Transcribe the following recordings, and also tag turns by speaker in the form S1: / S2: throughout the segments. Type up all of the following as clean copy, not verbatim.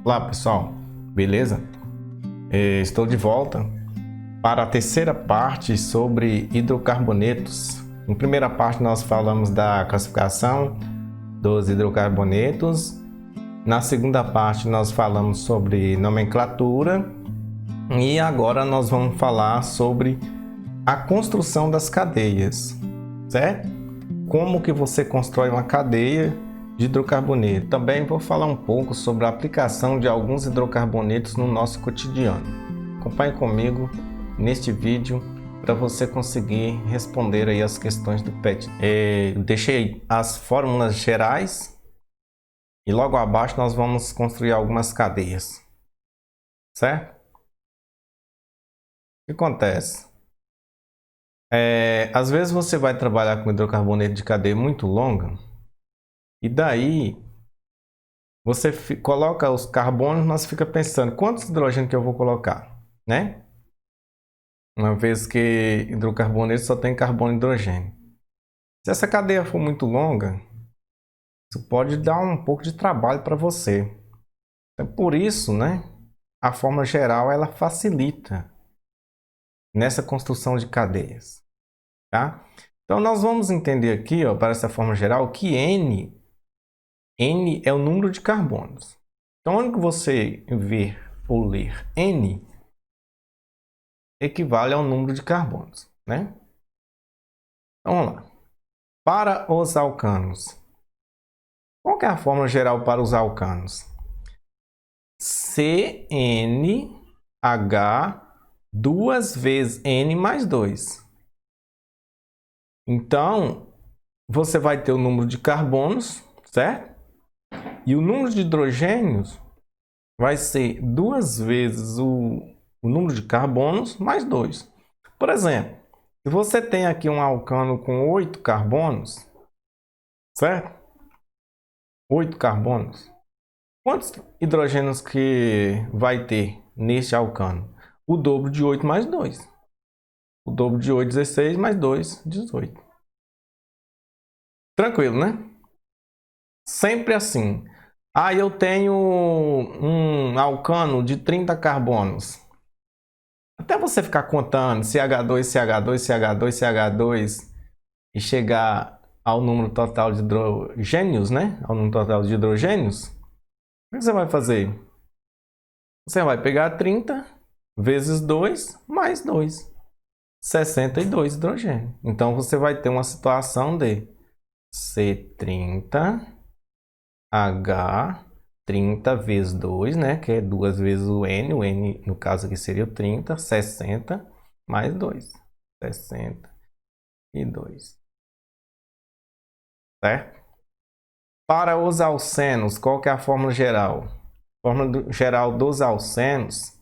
S1: Olá pessoal, beleza? Estou de volta para a terceira parte sobre hidrocarbonetos. Na primeira parte nós falamos da classificação dos hidrocarbonetos. Na segunda parte nós falamos sobre nomenclatura e agora nós vamos falar sobre a construção das cadeias, certo? Como que você constrói uma cadeia de hidrocarboneto. Também vou falar um pouco sobre a aplicação de alguns hidrocarbonetos no nosso cotidiano. Acompanhe comigo neste vídeo para você conseguir responder aí as questões do PET. Deixei as fórmulas gerais e logo abaixo nós vamos construir algumas cadeias, certo? O que acontece? Às vezes você vai trabalhar com hidrocarboneto de cadeia muito longa e daí você coloca os carbonos, mas fica pensando quantos hidrogênio que eu vou colocar, né? Uma vez que hidrocarboneto só tem carbono e hidrogênio. Se essa cadeia for muito longa, isso pode dar um pouco de trabalho para você. Então, por isso, né? A forma geral ela facilita nessa construção de cadeias, tá? Então nós vamos entender aqui, ó, para essa forma geral, que N é o número de carbonos. Então, onde você ver ou ler N, equivale ao número de carbonos, né? Então, vamos lá. Para os alcanos, qual que é a fórmula geral para os alcanos? CNH duas vezes N mais 2. Então, você vai ter o número de carbonos, certo? E o número de hidrogênios vai ser duas vezes o número de carbonos mais 2. Por exemplo, se você tem aqui um alcano com 8 carbonos, certo? 8 carbonos. Quantos hidrogênios que vai ter neste alcano? O dobro de 8 mais 2. O dobro de 8, 16, mais 2, 18. Tranquilo, né? Sempre assim. Eu tenho um alcano de 30 carbonos. Até você ficar contando CH2, CH2, CH2, CH2 e chegar ao número total de hidrogênios, né? Ao número total de hidrogênios. O que você vai fazer? Você vai pegar 30 vezes 2 mais 2. 62 hidrogênio. Então você vai ter uma situação de C30H 30 vezes 2, né? Que é 2 vezes o N. O N no caso aqui seria o 30, 60 mais 2. 62. Certo? Para os alcenos, qual que é a fórmula geral? A fórmula geral dos alcenos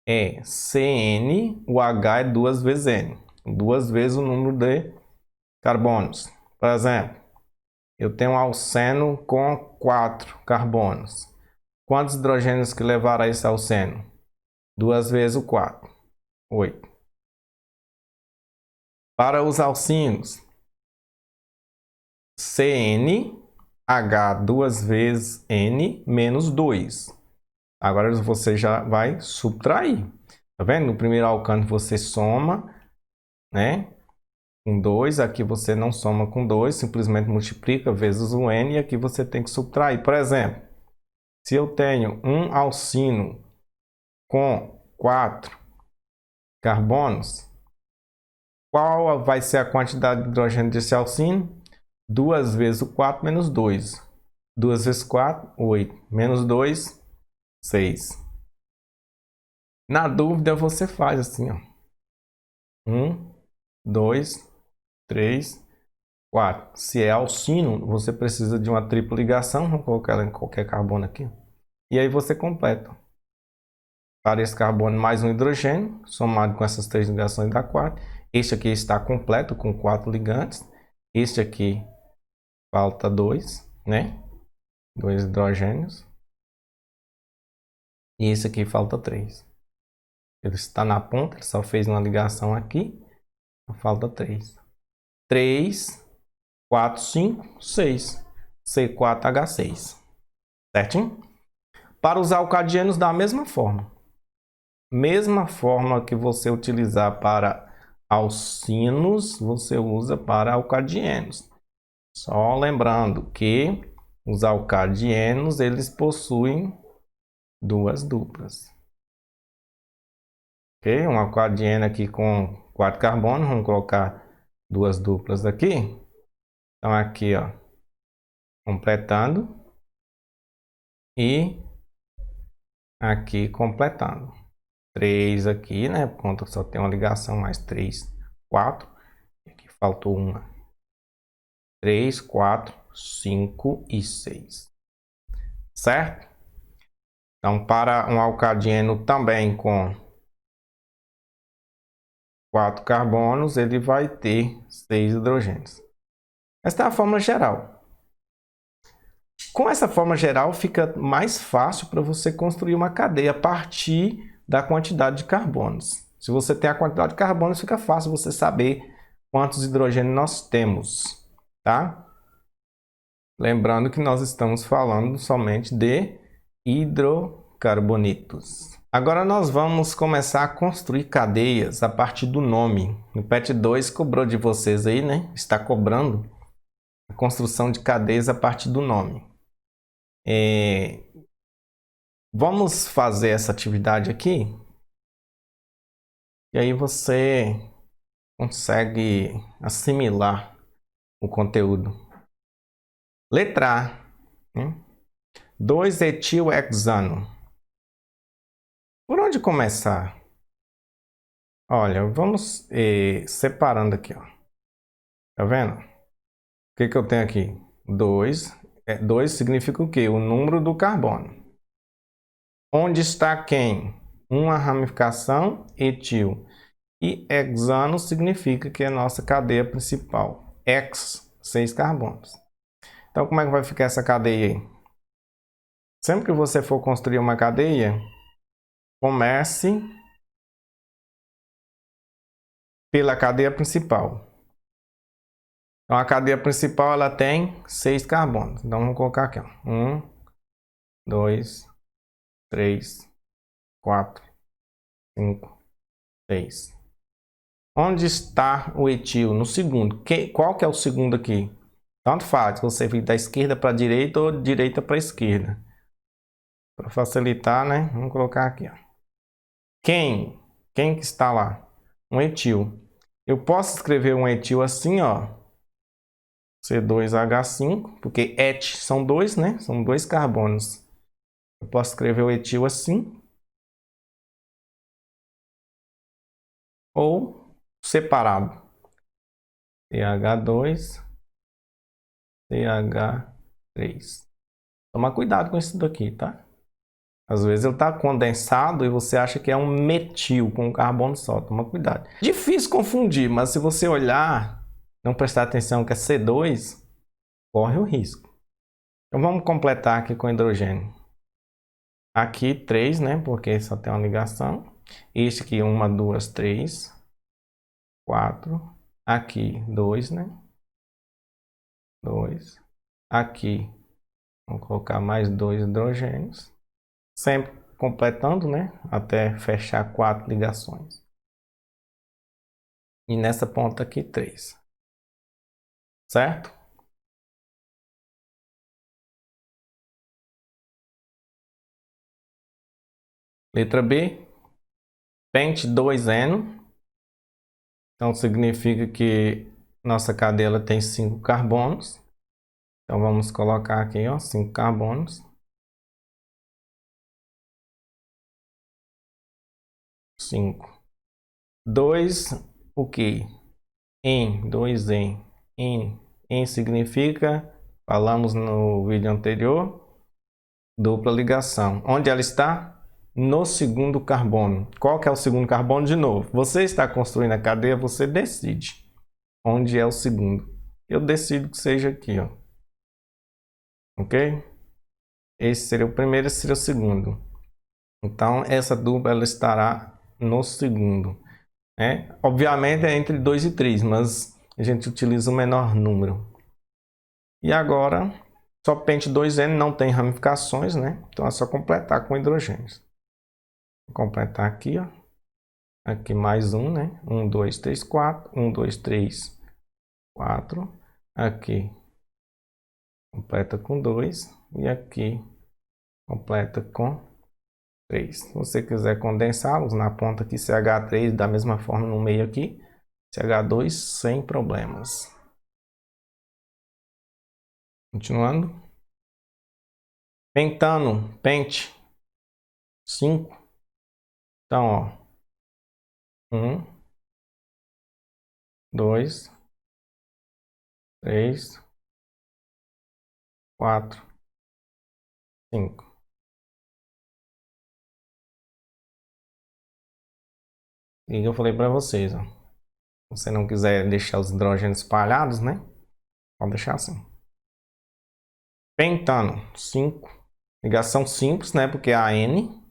S1: é CN, o H é 2 vezes N. 2 vezes o número de carbonos. Por exemplo, eu tenho um alceno com 4 carbonos. Quantos hidrogênios que levará esse alceno? 2 vezes o 4, 8. Para os alcinos, CNH 2 vezes N menos 2. Agora você já vai subtrair. Tá vendo? No primeiro alcano você soma, né? Com 2, aqui você não soma com 2, simplesmente multiplica vezes o N e aqui você tem que subtrair. Por exemplo, se eu tenho um alcino com 4 carbonos, qual vai ser a quantidade de hidrogênio desse alcino? 2 vezes o 4 menos 2. 2 vezes 4, 8. Menos 2, 6. Na dúvida você faz assim, ó. 1, 2, 3, 4. Se é alcino, você precisa de uma tripla ligação. Vou colocar ela em qualquer carbono aqui. E aí você completa. Para esse carbono mais um hidrogênio, somado com essas 3 ligações dá 4. Este aqui está completo com 4 ligantes. Este aqui falta 2, né? 2 hidrogênios. E esse aqui falta 3. Ele está na ponta, ele só fez uma ligação aqui. Falta 3. 3, 4, 5, 6. C4H6. Certinho? Para os alcadienos, da mesma forma. Mesma forma que você utilizar para alcinos, você usa para alcadienos. Só lembrando que os alcadienos, eles possuem duas duplas. Ok? Um alcadieno aqui com 4 carbonos, vamos colocar duas duplas aqui. Então aqui, ó, completando e aqui completando. 3 aqui, né? Por conta que só tem uma ligação, mais 3, 4. Aqui faltou uma. 3, 4, 5 e 6. Certo? Então, para um alcadieno também com 4 carbonos, ele vai ter 6 hidrogênios. Esta é a fórmula geral. Com essa fórmula geral, fica mais fácil para você construir uma cadeia a partir da quantidade de carbonos. Se você tem a quantidade de carbonos, fica fácil você saber quantos hidrogênios nós temos, tá? Lembrando que nós estamos falando somente de hidrocarbonitos. Agora nós vamos começar a construir cadeias a partir do nome. O PET 2 cobrou de vocês aí, né? Está cobrando a construção de cadeias a partir do nome. Vamos fazer essa atividade aqui. E aí você consegue assimilar o conteúdo. Letra A, né? 2-etilhexano. Por onde começar? Olha, vamos separando aqui, ó. Tá vendo? O que eu tenho aqui? 2. 2 significa o quê? O número do carbono. Onde está quem? Uma ramificação etil. E hexano significa que é a nossa cadeia principal. Hex, 6 carbonos. Então, como é que vai ficar essa cadeia aí? Sempre que você for construir uma cadeia, comece pela cadeia principal. Então, a cadeia principal ela tem 6 carbonos. Então, vamos colocar aqui. 1, 2, 3, 4, 5, 6. Onde está o etil? No segundo. Qual que é o segundo aqui? Tanto faz, você vir da esquerda para a direita ou direita para a esquerda. Para facilitar, né? Vamos colocar aqui. Ó. Quem que está lá? Um etil. Eu posso escrever um etil assim, ó. C2H5, porque et são 2, né? São 2 carbonos. Eu posso escrever o etil assim. Ou separado. CH2, CH3. Toma cuidado com isso daqui, tá? Às vezes ele está condensado e você acha que é um metil com um carbono só. Toma cuidado. Difícil confundir, mas se você olhar, não prestar atenção que é C2, corre o risco. Então vamos completar aqui com hidrogênio. Aqui 3, né? Porque só tem uma ligação. Este aqui 1, 2, 3, 4. Aqui 2, né? 2. Aqui vamos colocar mais 2 hidrogênios. Sempre completando, né? Até fechar 4 ligações. E nessa ponta aqui 3. Certo? Letra B. Pente 2Eno. Então significa que nossa cadeia tem 5 carbonos. Então vamos colocar aqui, ó, 5 carbonos. 5. 2, o que? En, 2En. En significa, falamos no vídeo anterior, dupla ligação. Onde ela está? No segundo carbono. Qual que é o segundo carbono? De novo, você está construindo a cadeia, você decide onde é o segundo. Eu decido que seja aqui, ó. Ok? Esse seria o primeiro, esse seria o segundo. Então, essa dupla ela estará no segundo. Né? Obviamente é entre 2 e 3, mas a gente utiliza o menor número. E agora, Só pente 2N não tem ramificações, né? Então é só completar com hidrogênios. Vou completar aqui, ó. Aqui mais um, né? 1, 2, 3, 4. 1, 2, 3, 4. Aqui completa com 2. E aqui completa com 3. Se você quiser condensá-los na ponta aqui, CH3, da mesma forma no meio aqui, CH2 sem problemas. Continuando. Pentano, pente, 5. Então, ó, 1, 2, 3, 4, 5. E eu falei para vocês, ó, se você não quiser deixar os hidrogênios espalhados, né? Pode deixar assim. Pentano, 5. Ligação simples, né? Porque é AN.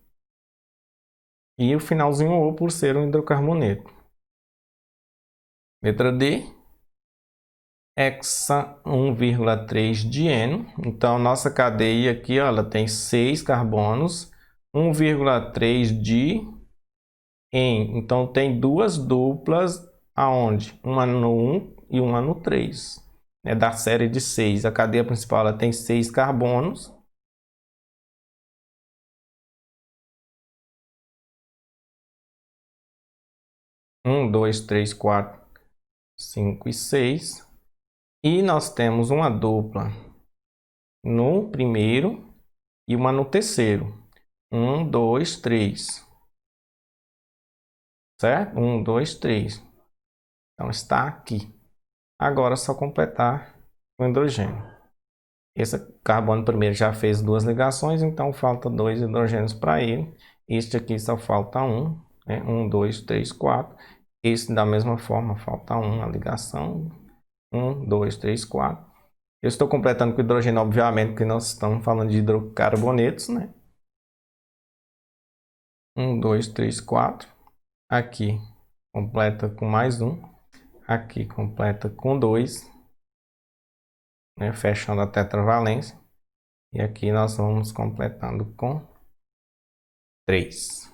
S1: E o finalzinho O por ser um hidrocarboneto. Letra D. Hexa 1,3 dieno. Então, nossa cadeia aqui, ó, ela tem 6 carbonos. 1,3 de em. Então, tem duas duplas aonde? Uma no 1 e uma no 3. É da série de 6. A cadeia principal ela tem 6 carbonos. Um, dois, três, quatro, 5 e 6. E nós temos uma dupla no primeiro e uma no terceiro. 1, 2, 3. Certo? 1, 2, 3. Então está aqui. Agora é só completar o hidrogênio. Esse carbono primeiro já fez duas ligações, então falta 2 hidrogênios para ele. Este aqui só falta 1. 1, 2, 3, 4. Esse da mesma forma, falta 1 a ligação. 1, 2, 3, 4. Eu estou completando com hidrogênio, obviamente, porque nós estamos falando de hidrocarbonetos, né? 1, 2, 3, 4. Aqui completa com mais 1. Aqui completa com 2. Né? Fechando a tetravalência. E aqui nós vamos completando com 3.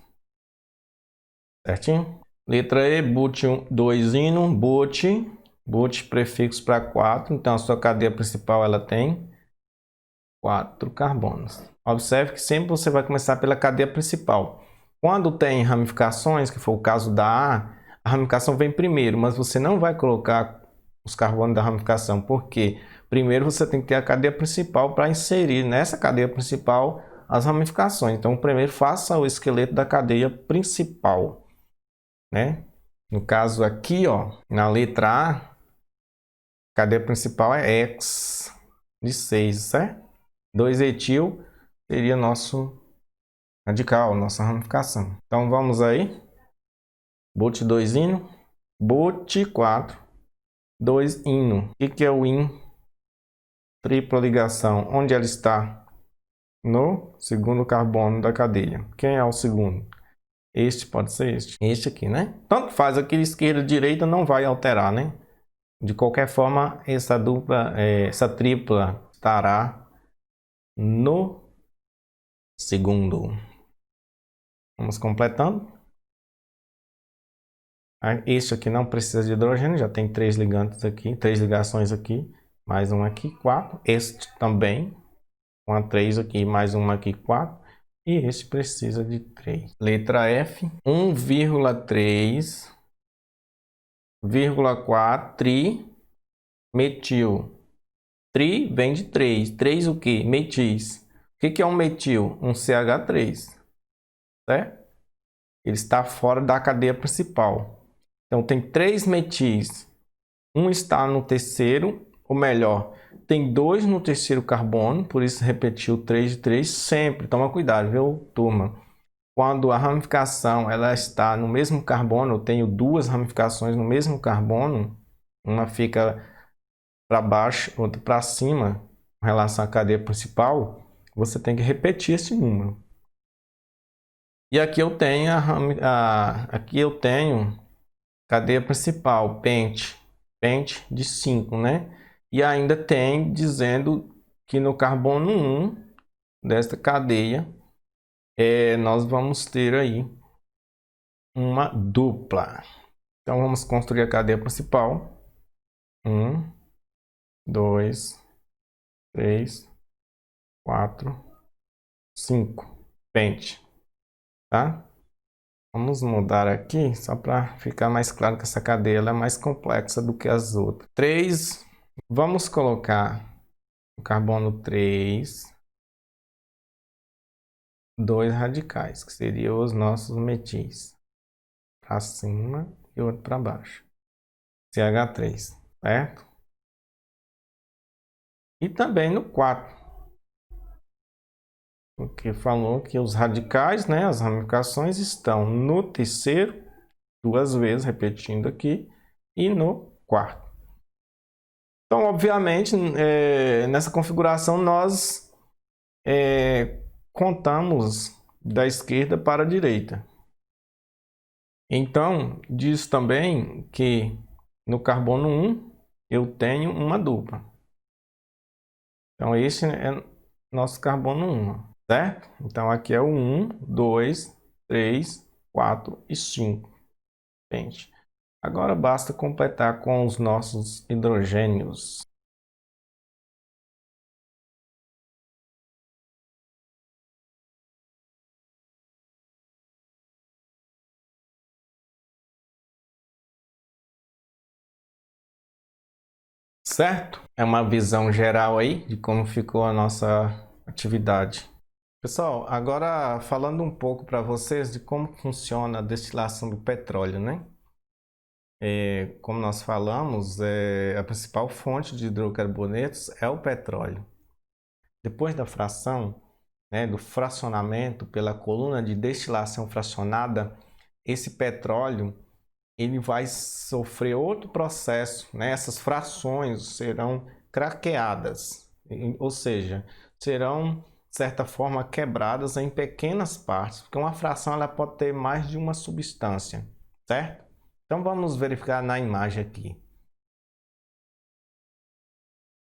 S1: Certinho? Letra E, but 2 ino, but prefixo para 4. Então a sua cadeia principal ela tem 4 carbonos. Observe que sempre você vai começar pela cadeia principal. Quando tem ramificações, que for o caso da a ramificação vem primeiro, mas você não vai colocar os carbonos da ramificação, porque primeiro você tem que ter a cadeia principal para inserir nessa cadeia principal as ramificações. Então, primeiro faça o esqueleto da cadeia principal, né? No caso aqui, ó, na letra A, a cadeia principal é X de 6, certo? 2-etil seria nosso radical, nossa ramificação. Então vamos aí. But 2 ino, but 4, 2 ino. O que é o in? Tripla ligação. Onde ela está? No segundo carbono da cadeia. Quem é o segundo? Este pode ser este. Este aqui, né? Tanto faz, aqui esquerda e direita não vai alterar, né? De qualquer forma, essa dupla, essa tripla estará no segundo. Vamos completando. Este aqui não precisa de hidrogênio, já tem 3 ligantes aqui, 3 ligações aqui, mais um aqui, 4. Este também, uma 3 aqui, mais uma aqui, 4. E este precisa de 3. Letra F, 1,3, 4 trimetil. Tri vem de 3. 3 o que? Metis. O que é um metil? Um CH3. Certo? Ele está fora da cadeia principal. Então tem 3 metis. Um está no terceiro, ou melhor, tem 2 no terceiro carbono, por isso repetiu 3 de 3 sempre. Toma cuidado, viu, turma? Quando a ramificação ela está no mesmo carbono, eu tenho 2 ramificações no mesmo carbono, uma fica para baixo, outra para cima, em relação à cadeia principal, você tem que repetir esse número. E aqui eu tenho cadeia principal, pente de 5, né? E ainda tem dizendo que no carbono 1 desta cadeia, nós vamos ter aí uma dupla. Então vamos construir a cadeia principal. 1, 2, 3, 4, 5. Pente, tá? Vamos mudar aqui só para ficar mais claro que essa cadeia ela é mais complexa do que as outras. 3, vamos colocar o carbono 3, 2 radicais, que seriam os nossos metis. Para cima e outro para baixo. CH3, certo? E também no 4. Porque falou que os radicais, né, as ramificações estão no terceiro, 2 vezes, repetindo aqui, e no quarto. Então, obviamente, nessa configuração nós contamos da esquerda para a direita. Então, diz também que no carbono 1 eu tenho uma dupla. Então, esse é nosso carbono 1, certo? Então, aqui é o 1, 2, 3, 4 e 5. Gente, agora basta completar com os nossos hidrogênios. Certo? É uma visão geral aí de como ficou a nossa atividade. Pessoal, agora falando um pouco para vocês de como funciona a destilação do petróleo, né? Como nós falamos, a principal fonte de hidrocarbonetos é o petróleo. Depois da fração, né, do fracionamento pela coluna de destilação fracionada, esse petróleo ele vai sofrer outro processo, né? Essas frações serão craqueadas, ou seja, serão de certa forma quebradas em pequenas partes, porque uma fração ela pode ter mais de uma substância, certo? Então vamos verificar na imagem aqui.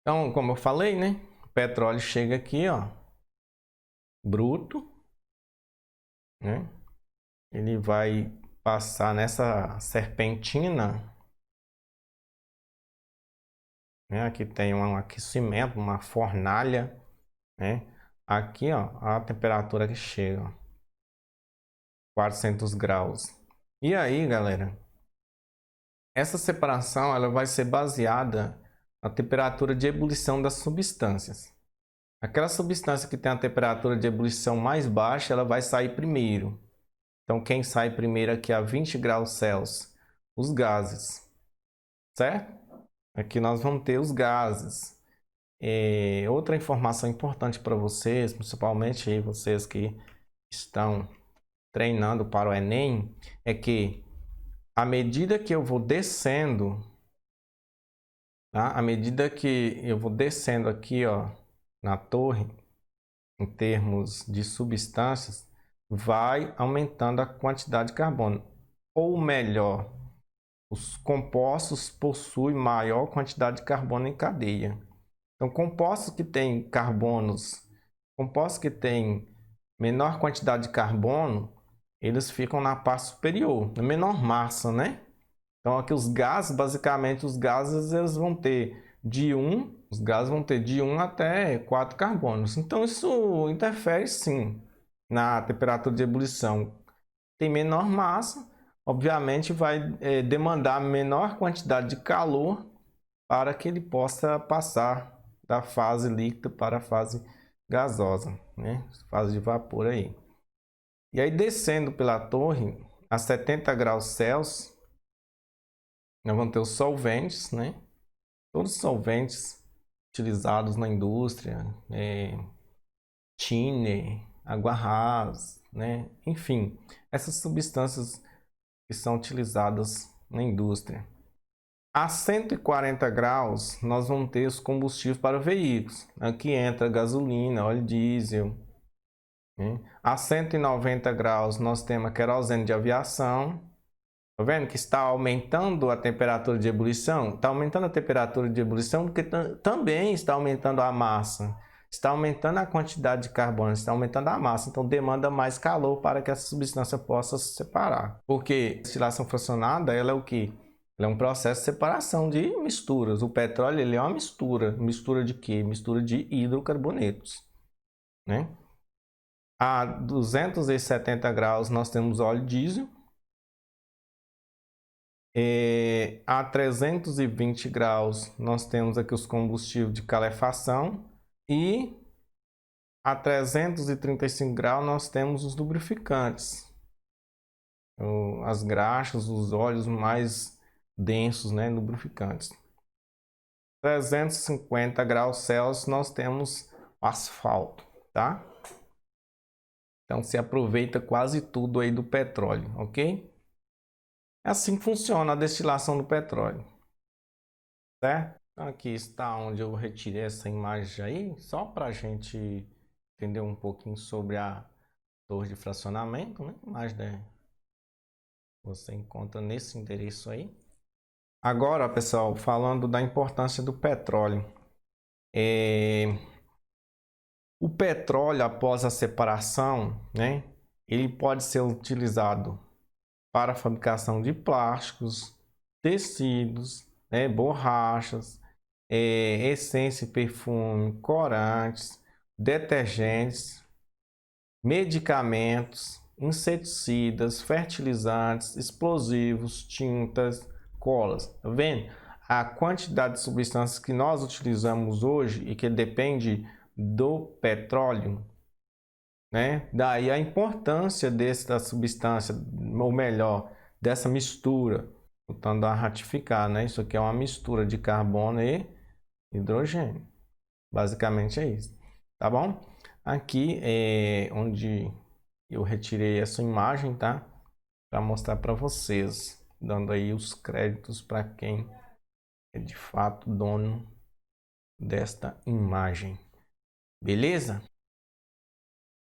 S1: Então, como eu falei, né? O petróleo chega aqui, ó, bruto, né? Ele vai passar nessa serpentina, né? Aqui tem um aquecimento, uma fornalha, né? Aqui, ó, a temperatura que chega, ó, 400 graus. E aí, galera, essa separação ela vai ser baseada na temperatura de ebulição das substâncias. Aquela substância que tem a temperatura de ebulição mais baixa, ela vai sair primeiro. Então, quem sai primeiro aqui a 20 graus Celsius? Os gases, certo? Aqui nós vamos ter os gases. Outra informação importante para vocês, principalmente aí vocês que estão treinando para o Enem, é que à medida que eu vou descendo, tá? À medida que eu vou descendo aqui, ó, na torre, em termos de substâncias, vai aumentando a quantidade de carbono. Ou melhor, os compostos possuem maior quantidade de carbono em cadeia. Então, compostos que têm carbonos, compostos que têm menor quantidade de carbono, eles ficam na parte superior, na menor massa, né? Então, aqui os gases, basicamente, os gases eles vão ter os gases vão ter de 1 até 4 carbonos. Então, isso interfere sim na temperatura de ebulição. Tem menor massa, obviamente vai demandar menor quantidade de calor para que ele possa passar da fase líquida para a fase gasosa, né? Fase de vapor aí. E aí descendo pela torre a 70 graus Celsius, nós vamos ter os solventes, né? Todos os solventes utilizados na indústria, thinner, água rasa, né? Enfim, essas substâncias que são utilizadas na indústria. A 140 graus, nós vamos ter os combustíveis para veículos. Aqui entra gasolina, óleo diesel. Né? A 190 graus, nós temos a querosene de aviação. Tá vendo que está aumentando a temperatura de ebulição? Está aumentando a temperatura de ebulição porque também está aumentando a massa. está aumentando a quantidade de carbono, está aumentando a massa, então demanda mais calor para que essa substância possa se separar. Porque a destilação fracionada, ela é o quê? Ela é um processo de separação de misturas. O petróleo, ele é uma mistura. Mistura de quê? Mistura de hidrocarbonetos, né? A 270 graus nós temos óleo diesel. A 320 graus nós temos aqui os combustíveis de calefação. E a 335 graus nós temos os lubrificantes. As graxas, os óleos mais densos, né, lubrificantes. 350 graus Celsius nós temos o asfalto, tá? Então se aproveita quase tudo aí do petróleo, ok? É assim que funciona a destilação do petróleo, certo? Então, aqui está onde eu retirei essa imagem aí, só para a gente entender um pouquinho sobre a torre de fracionamento, né? Mais você encontra nesse endereço aí. Agora, pessoal, falando da importância do petróleo. O petróleo, após a separação, né, ele pode ser utilizado para a fabricação de plásticos, tecidos, né, borrachas, essência e perfume, corantes, detergentes, medicamentos, inseticidas, fertilizantes, explosivos, tintas, colas. Tá vendo? A quantidade de substâncias que nós utilizamos hoje e que depende do petróleo, né? Daí a importância dessa substância, ou melhor, dessa mistura, voltando a ratificar, né? Isso aqui é uma mistura de carbono e hidrogênio. Basicamente é isso, tá bom? Aqui é onde eu retirei essa imagem, tá? Para mostrar para vocês, dando aí os créditos para quem é de fato dono desta imagem. Beleza?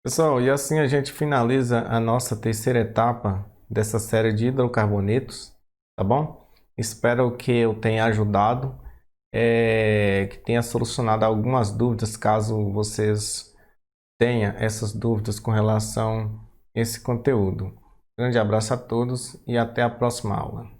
S1: Pessoal, e assim a gente finaliza a nossa terceira etapa dessa série de hidrocarbonetos, tá bom? Espero que eu tenha ajudado, que tenha solucionado algumas dúvidas, caso vocês tenham essas dúvidas com relação a esse conteúdo. Grande abraço a todos e até a próxima aula.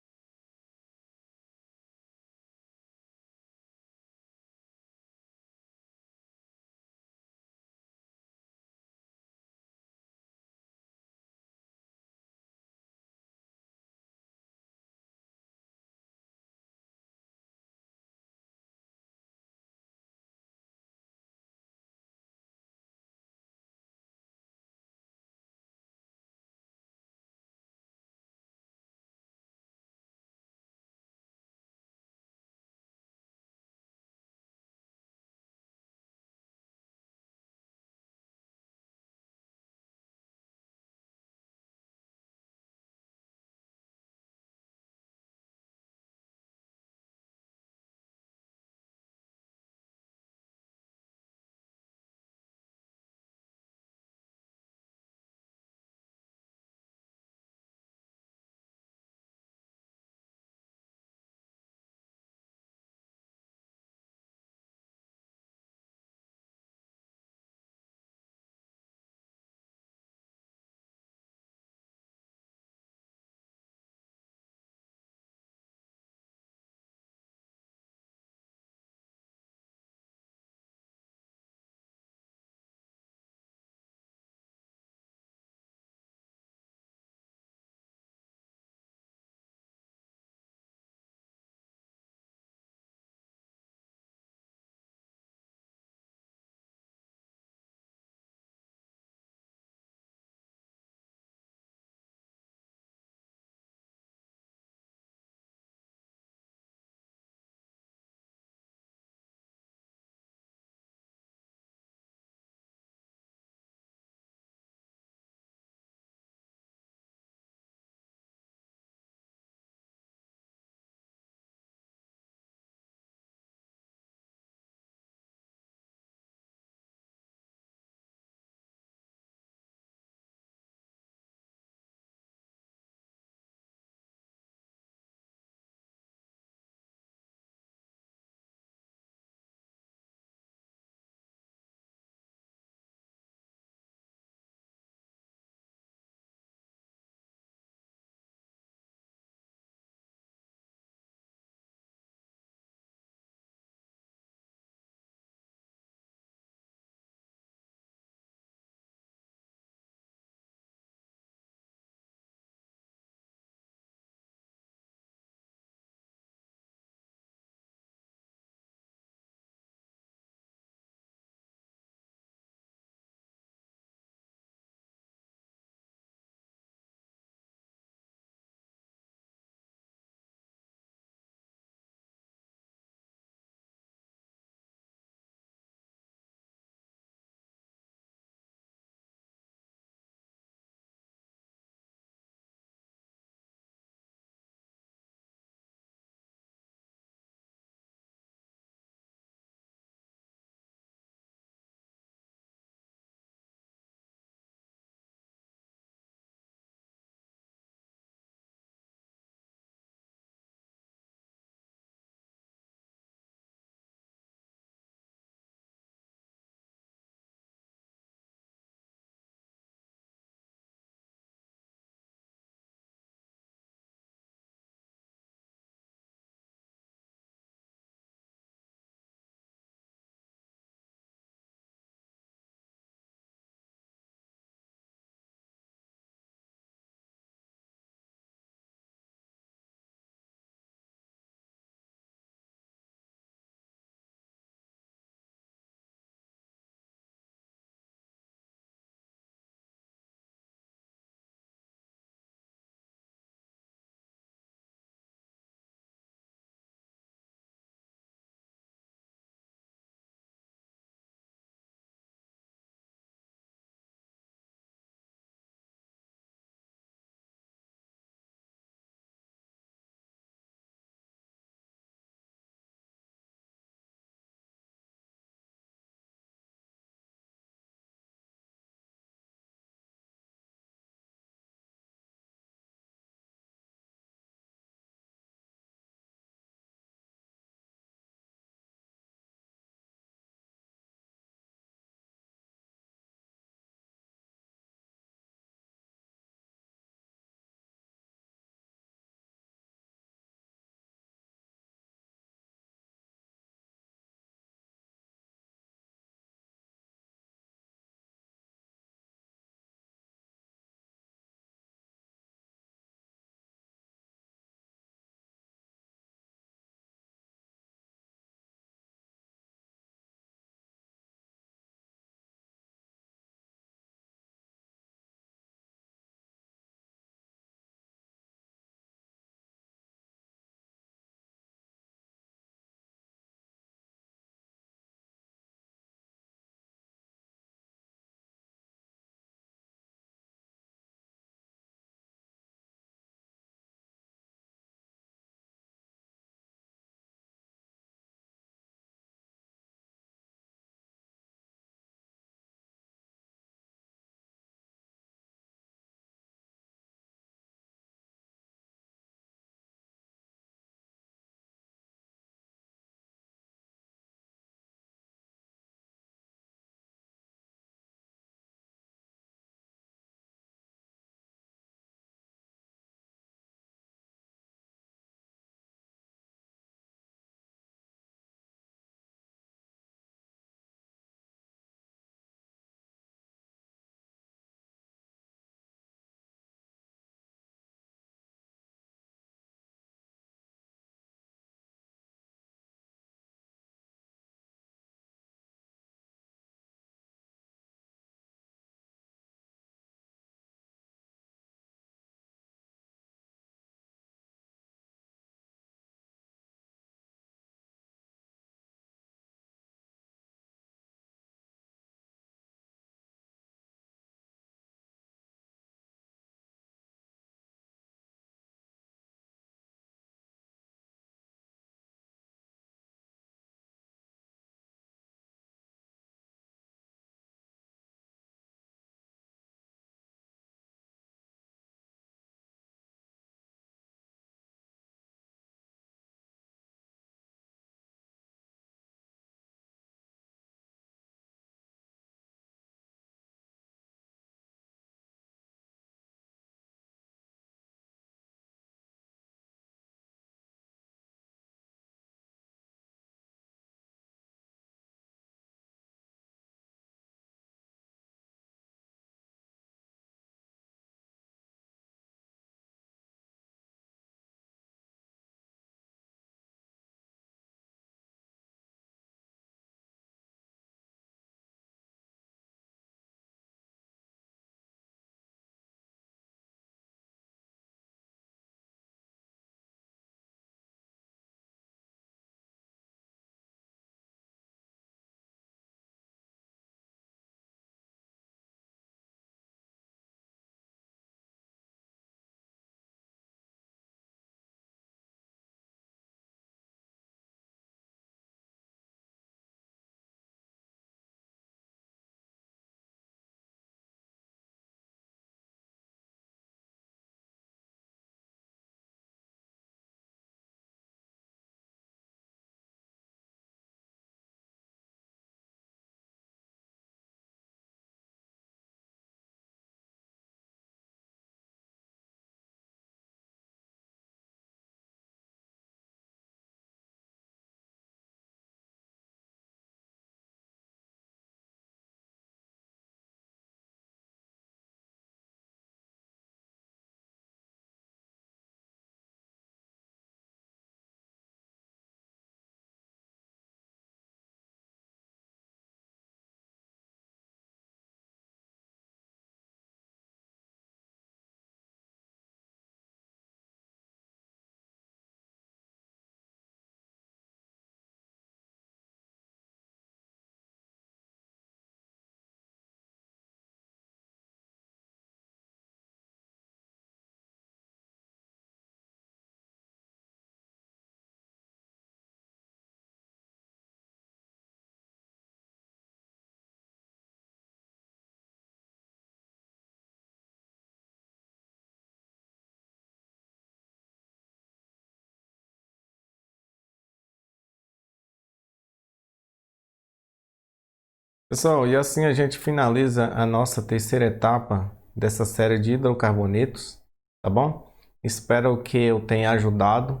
S1: Pessoal, e assim a gente finaliza a nossa terceira etapa dessa série de hidrocarbonetos, tá bom? Espero que eu tenha ajudado,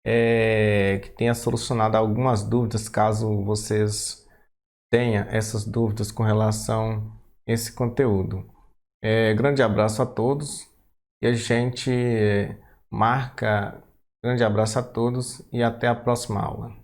S1: que tenha solucionado algumas dúvidas, caso vocês tenham essas dúvidas com relação a esse conteúdo. Grande abraço a todos e a gente marca. Grande abraço a todos e até a próxima aula.